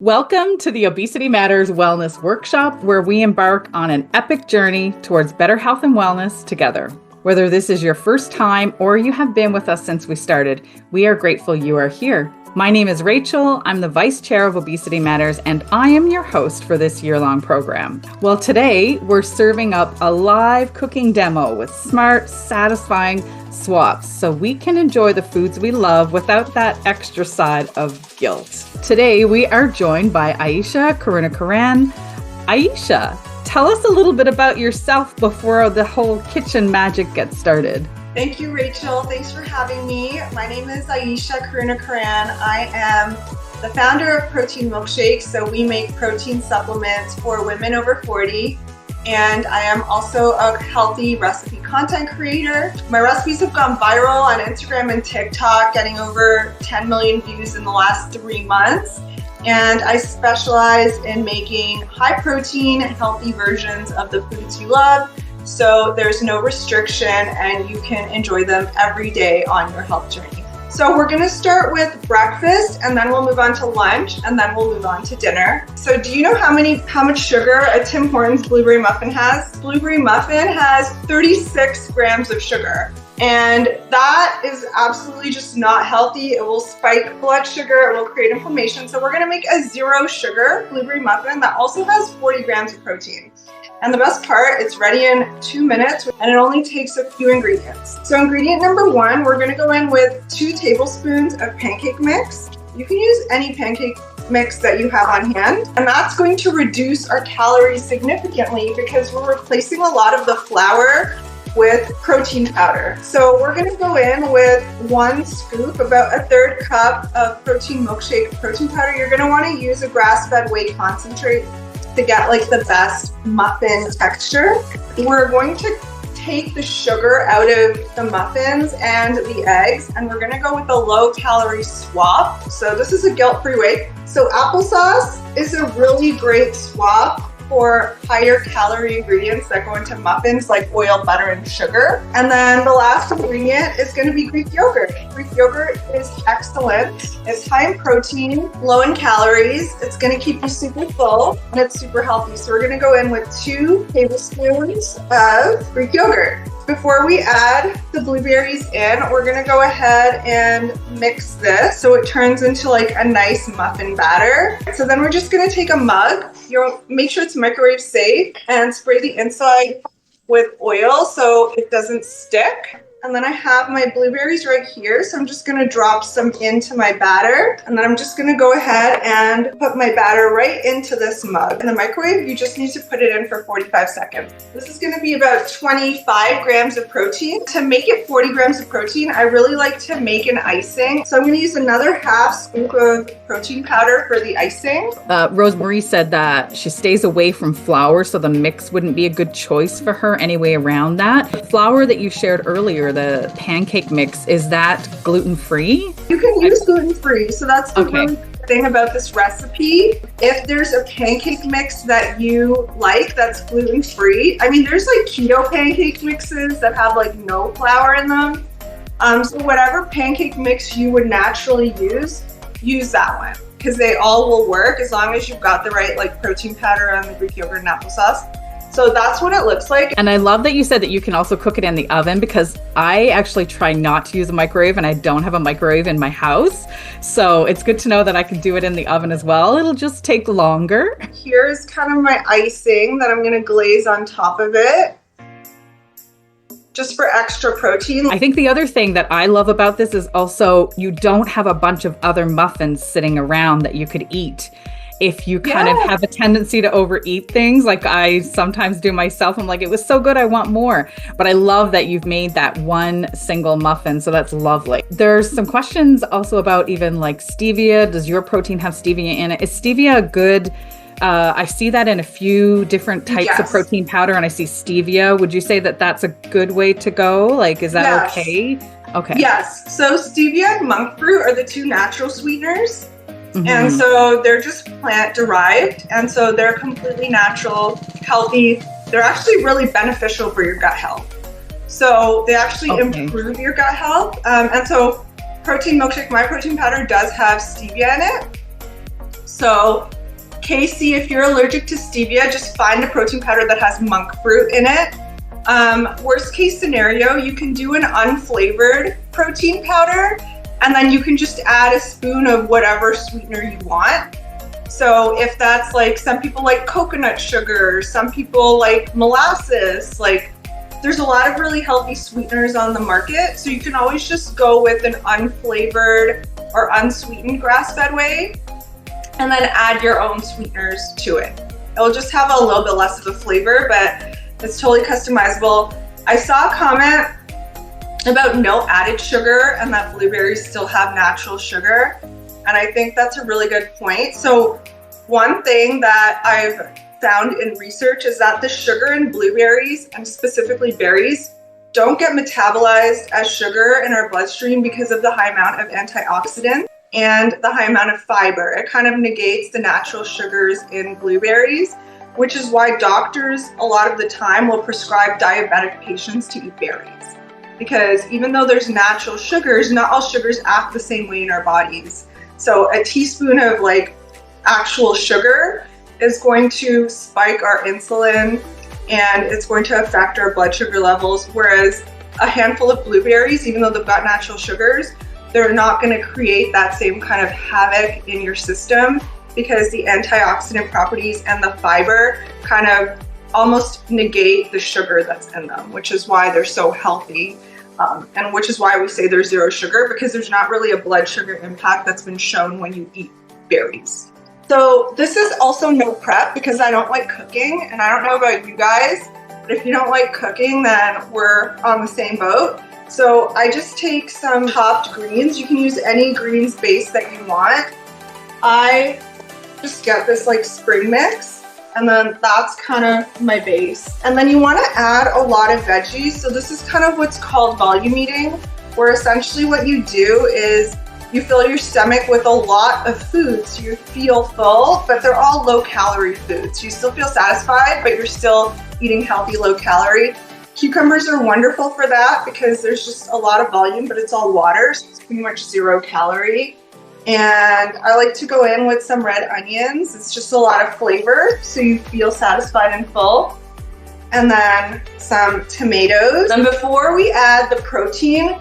Welcome to the Obesity Matters Wellness Workshop, where we embark on an epic journey towards better health and wellness together. Whether this is your first time or you have been with us since we started, we are grateful you are here. My name is Rachel. I'm the Vice Chair of Obesity Matters, and I am your host for this year-long program. Well, today we're serving up a live cooking demo with smart, satisfying swaps so we can enjoy the foods we love without that extra side of guilt. Today we are joined by Aesha Karunakaran. Aesha, tell us a little bit about yourself before the whole kitchen magic gets started. Thank you, Rachel. Thanks for having me. My name is Aesha Karunakaran. I am the founder of Protein Milkshake. So we make protein supplements for women over 40. And I am also a healthy recipe content creator. My recipes have gone viral on Instagram and TikTok, getting over 10 million views in the last 3 months. And I specialize in making high protein, healthy versions of the foods you love. So there's no restriction and you can enjoy them every day on your health journey. So we're gonna start with breakfast and then we'll move on to lunch and then we'll move on to dinner. So do you know how much sugar a Tim Hortons blueberry muffin has? Blueberry muffin has 36 grams of sugar. And that is absolutely just not healthy. It will spike blood sugar, it will create inflammation. So we're gonna make a 0 sugar blueberry muffin that also has 40 grams of protein. And the best part, it's ready in 2 minutes and it only takes a few ingredients. So ingredient number 1, we're gonna go in with 2 tablespoons of pancake mix. You can use any pancake mix that you have on hand. And that's going to reduce our calories significantly because we're replacing a lot of the flour with protein powder. So we're gonna go in with 1 scoop, about a 1/3 cup of Protein Milkshake protein powder. You're gonna wanna use a grass-fed whey concentrate to get like the best muffin texture. We're going to take the sugar out of the muffins and the eggs, and we're gonna go with a low-calorie swap. So this is a guilt-free way. So applesauce is a really great swap for higher calorie ingredients that go into muffins like oil, butter, and sugar. And then the last ingredient is gonna be Greek yogurt. Greek yogurt is excellent. It's high in protein, low in calories. It's gonna keep you super full and it's super healthy. So we're gonna go in with 2 tablespoons of Greek yogurt. Before we add the blueberries in, we're gonna go ahead and mix this so it turns into like a nice muffin batter. So then we're just gonna take a mug, make sure it's microwave safe, and spray the inside with oil so it doesn't stick. And then I have my blueberries right here, so I'm just gonna drop some into my batter, and then I'm just gonna go ahead and put my batter right into this mug. In the microwave, you just need to put it in for 45 seconds. This is gonna be about 25 grams of protein. To make it 40 grams of protein, I really like to make an icing. So I'm gonna use another 1/2 scoop of protein powder for the icing. Rosemarie said that she stays away from flour, so the mix wouldn't be a good choice for her anyway around that. The flour that you shared earlier, the pancake mix, is that gluten-free? You can use gluten-free, so that's the really good thing about this recipe. If there's a pancake mix that you like that's gluten-free, I mean, there's like keto pancake mixes that have like no flour in them. So whatever pancake mix you would naturally use that one, because they all will work as long as you've got the right like protein powder and the Greek yogurt and applesauce. So that's what it looks like. And I love that you said that you can also cook it in the oven, because I actually try not to use a microwave and I don't have a microwave in my house. So it's good to know that I can do it in the oven as well. It'll just take longer. Here's kind of my icing that I'm gonna glaze on top of it, just for extra protein. I think the other thing that I love about this is also you don't have a bunch of other muffins sitting around that you could eat. If you kind of have a tendency to overeat things, like I sometimes do myself, I'm like, it was so good, I want more. But I love that you've made that one single muffin, so that's lovely. There's some questions also about even like stevia. Does your protein have stevia in it? Is stevia a good, I see that in a few different types of protein powder, and I see stevia. Would you say that that's a good way to go? Like, is that okay? Okay. Yes, so stevia and monk fruit are the 2 natural sweeteners. And so they're just plant derived, and so they're completely natural, healthy. They're actually really beneficial for your gut health. So they actually improve your gut health. And so Protein Milkshake, my protein powder, does have stevia in it. So Casey, if you're allergic to stevia, just find a protein powder that has monk fruit in it. Worst case scenario, you can do an unflavored protein powder, and then you can just add a spoon of whatever sweetener you want. So if that's like, some people like coconut sugar, some people like molasses, like there's a lot of really healthy sweeteners on the market. So you can always just go with an unflavored or unsweetened grass-fed whey, and then add your own sweeteners to it. It'll just have a little bit less of a flavor, but it's totally customizable. I saw a comment about no added sugar and that blueberries still have natural sugar. And I think that's a really good point. So one thing that I've found in research is that the sugar in blueberries, and specifically berries, don't get metabolized as sugar in our bloodstream because of the high amount of antioxidants and the high amount of fiber. It kind of negates the natural sugars in blueberries, which is why doctors a lot of the time will prescribe diabetic patients to eat berries. Because even though there's natural sugars, not all sugars act the same way in our bodies. So a teaspoon of like actual sugar is going to spike our insulin and it's going to affect our blood sugar levels. Whereas a handful of blueberries, even though they've got natural sugars, they're not going to create that same kind of havoc in your system, because the antioxidant properties and the fiber kind of almost negate the sugar that's in them, which is why they're so healthy. And which is why we say there's zero sugar, because there's not really a blood sugar impact that's been shown when you eat berries. So this is also no prep because I don't like cooking, and I don't know about you guys, but if you don't like cooking, then we're on the same boat. So I just take some chopped greens. You can use any greens base that you want. I just get this like spring mix, and then that's kind of my base. And then you want to add a lot of veggies. So this is kind of what's called volume eating, where essentially what you do is you fill your stomach with a lot of food. So you feel full, but they're all low calorie foods. You still feel satisfied, but you're still eating healthy, low calorie. Cucumbers are wonderful for that because there's just a lot of volume, but it's all water. So it's pretty much 0 calorie. And I like to go in with some red onions. It's just a lot of flavor, so you feel satisfied and full. And then some tomatoes. And before we add the protein,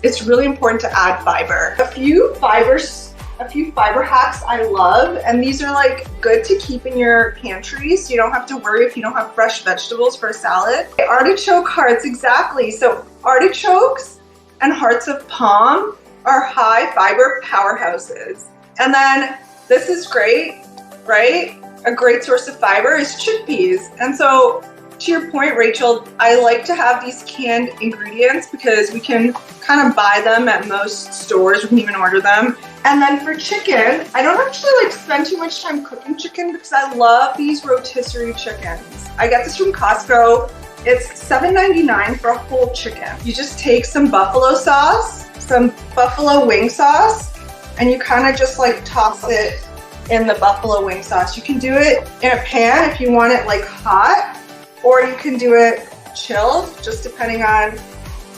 it's really important to add fiber. A few fiber hacks I love, and these are like good to keep in your pantry, so you don't have to worry if you don't have fresh vegetables for a salad. Artichoke hearts, exactly. So artichokes and hearts of palm are high fiber powerhouses. And then this is great, right? A great source of fiber is chickpeas. And so to your point, Rachel, I like to have these canned ingredients because we can kind of buy them at most stores. We can even order them. And then for chicken, I don't actually like spend too much time cooking chicken because I love these rotisserie chickens. I get this from Costco. It's $7.99 for a whole chicken. You just take some buffalo sauce, some buffalo wing sauce, and you kind of just like toss it in the buffalo wing sauce. You can do it in a pan if you want it like hot, or you can do it chilled, just depending on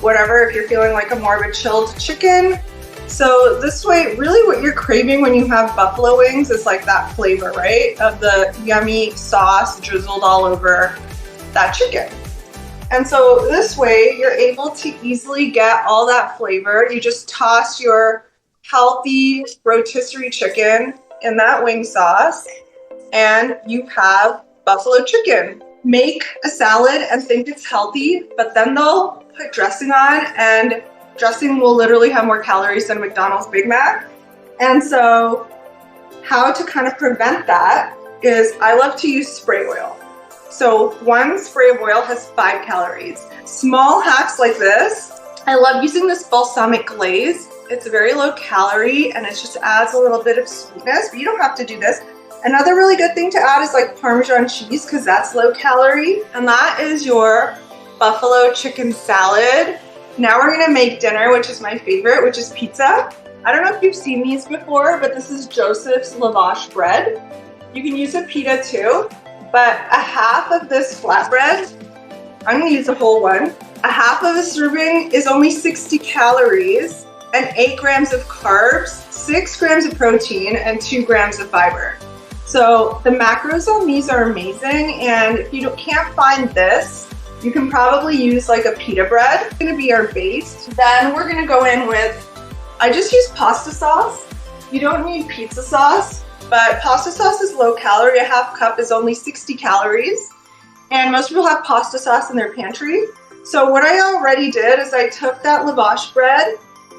whatever, if you're feeling like a more of a chilled chicken. So this way, really what you're craving when you have buffalo wings is like that flavor, right? Of the yummy sauce drizzled all over that chicken. And so this way, you're able to easily get all that flavor. You just toss your healthy rotisserie chicken in that wing sauce, and you have buffalo chicken. Make a salad and think it's healthy, but then they'll put dressing on, and dressing will literally have more calories than McDonald's Big Mac. And so how to kind of prevent that is I love to use spray oil. So 1 spray of oil has 5 calories. Small hacks like this. I love using this balsamic glaze. It's very low calorie and it just adds a little bit of sweetness, but you don't have to do this. Another really good thing to add is like Parmesan cheese, because that's low calorie. And that is your buffalo chicken salad. Now we're gonna make dinner, which is my favorite, which is pizza. I don't know if you've seen these before, but this is Joseph's lavash bread. You can use a pita too, but a half of this flatbread, I'm gonna use a whole one. A half of a serving is only 60 calories, and 8 grams of carbs, 6 grams of protein, and 2 grams of fiber. So the macros on these are amazing, and if you can't find this, you can probably use like a pita bread. It's gonna be our base. Then we're gonna go in with, I just use pasta sauce. You don't need pizza sauce, but pasta sauce is low calorie. A half cup is only 60 calories. And most people have pasta sauce in their pantry. So what I already did is I took that lavash bread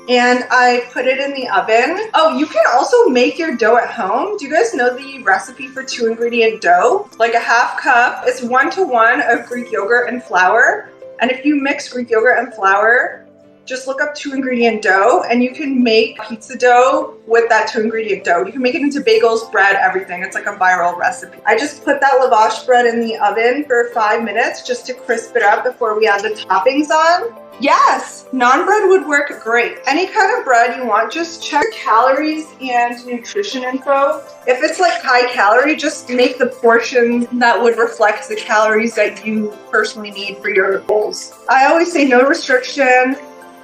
and I put it in the oven. Oh, you can also make your dough at home. Do you guys know the recipe for 2-ingredient dough? Like a half cup, it's 1-to-1 of Greek yogurt and flour. And if you mix Greek yogurt and flour, just look up 2-ingredient dough and you can make pizza dough with that 2-ingredient dough. You can make it into bagels, bread, everything. It's like a viral recipe. I just put that lavash bread in the oven for 5 minutes just to crisp it up before we add the toppings on. Yes, naan bread would work great. Any kind of bread you want, just check calories and nutrition info. If it's like high calorie, just make the portion that would reflect the calories that you personally need for your goals. I always say no restriction.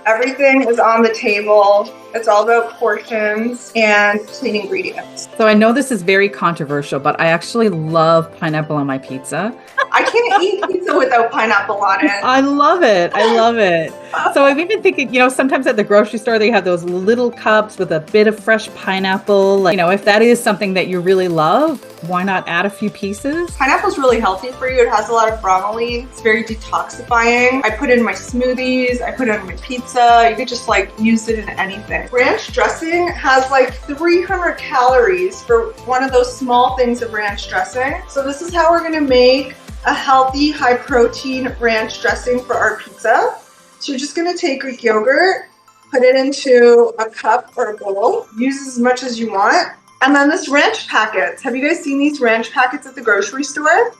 Everything is on the table. It's all about portions and clean ingredients. So I know this is very controversial, but I actually love pineapple on my pizza. I can't eat pizza without pineapple on it. I love it. I love it. So I've even thinking, sometimes at the grocery store, they have those little cups with a bit of fresh pineapple. Like, if that is something that you really love, why not add a few pieces? Pineapple is really healthy for you. It has a lot of bromelain. It's very detoxifying. I put it in my smoothies. I put it on my pizza. You could just use it in anything. Ranch dressing has 300 calories for one of those small things of ranch dressing. So this is how we're gonna make a healthy, high protein ranch dressing for our pizza. So you're just gonna take Greek yogurt, put it into a cup or a bowl, use as much as you want. And then this ranch packets. Have you guys seen these ranch packets at the grocery store?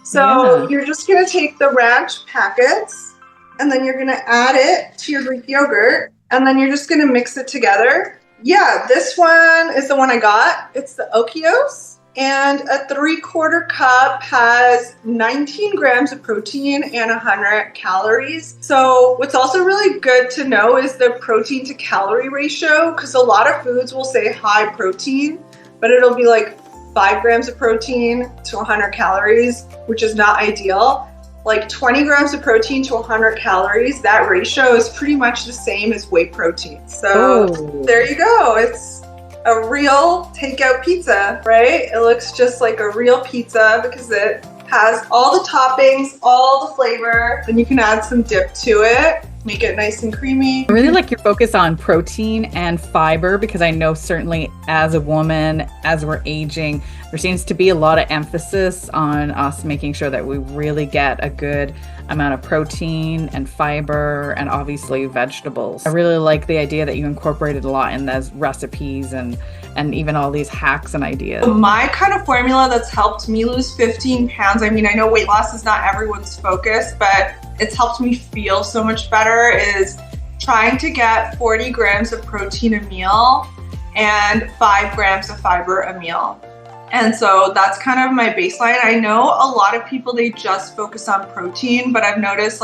So You're just gonna take the ranch packets and then you're gonna add it to your Greek yogurt and then you're just gonna mix it together. Yeah, this one is the one I got. It's the Okios. And a 3/4 cup has 19 grams of protein and 100 calories. So what's also really good to know is the protein to calorie ratio, because a lot of foods will say high protein, but it'll be 5 grams of protein to 100 calories, which is not ideal. 20 grams of protein to 100 calories, that ratio is pretty much the same as whey protein. So There you go. It's a real takeout pizza, right? It looks just like a real pizza because it has all the toppings, all the flavor. Then you can add some dip to it, make it nice and creamy. I really like your focus on protein and fiber because I know certainly as a woman, as we're aging, there seems to be a lot of emphasis on us making sure that we really get a good amount of protein and fiber and obviously vegetables. I really like the idea that you incorporated a lot in those recipes and even all these hacks and ideas. My kind of formula that's helped me lose 15 pounds, I know weight loss is not everyone's focus, but it's helped me feel so much better, is trying to get 40 grams of protein a meal and 5 grams of fiber a meal. And so that's kind of my baseline. I know a lot of people, they just focus on protein, but I've noticed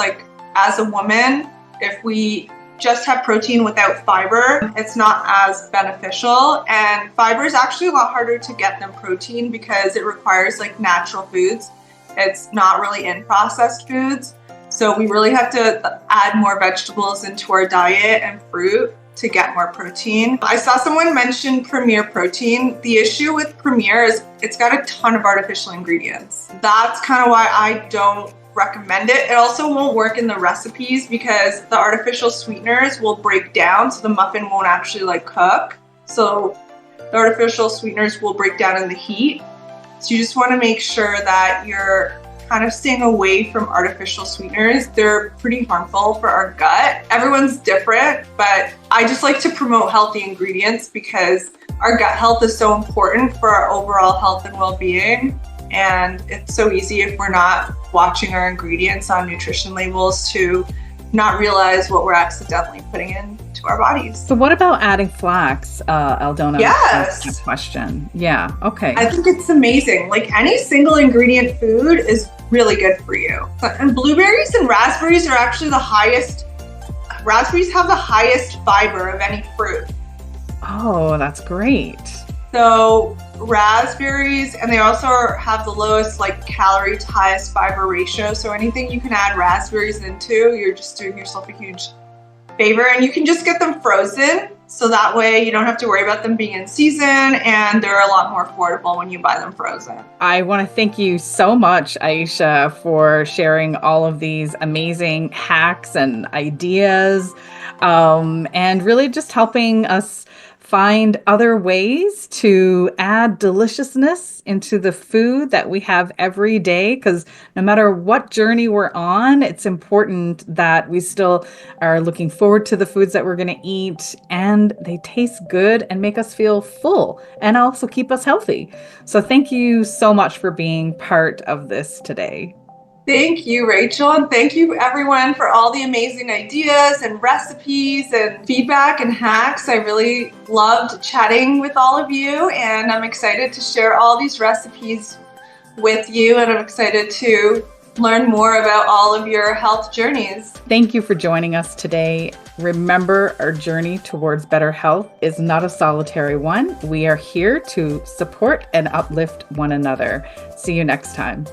as a woman, if we just have protein without fiber, it's not as beneficial. And fiber is actually a lot harder to get than protein because it requires natural foods. It's not really in processed foods. So we really have to add more vegetables into our diet and fruit to get more protein. I saw someone mention Premier protein. The issue with Premier is it's got a ton of artificial ingredients. That's kind of why I don't recommend it. It also won't work in the recipes because the artificial sweeteners will break down, so the muffin won't actually cook. So the artificial sweeteners will break down in the heat. So you just want to make sure that you're kind of staying away from artificial sweeteners. They're pretty harmful for our gut. Everyone's different, but I just like to promote healthy ingredients because our gut health is so important for our overall health and well-being. And it's so easy if we're not watching our ingredients on nutrition labels to not realize what we're accidentally putting into our bodies. So what about adding flax, Aldona? Yes. That's a question. Yeah, okay. I think it's amazing. Any single ingredient food is really good for you. And blueberries and raspberries are actually the highest raspberries have the highest fiber of any fruit. Oh, that's great. So raspberries, and they also have the lowest like calorie to highest fiber ratio. So anything you can add raspberries into, you're just doing yourself a huge favor. And you can just get them frozen. So that way you don't have to worry about them being in season, and they're a lot more affordable when you buy them frozen. I want to thank you so much, Aesha, for sharing all of these amazing hacks and ideas, and really just helping us find other ways to add deliciousness into the food that we have every day. Because no matter what journey we're on, it's important that we still are looking forward to the foods that we're going to eat, and they taste good and make us feel full and also keep us healthy. So thank you so much for being part of this today. Thank you, Rachel, and thank you everyone for all the amazing ideas and recipes and feedback and hacks. I really loved chatting with all of you, and I'm excited to share all these recipes with you, and I'm excited to learn more about all of your health journeys. Thank you for joining us today. Remember, our journey towards better health is not a solitary one. We are here to support and uplift one another. See you next time.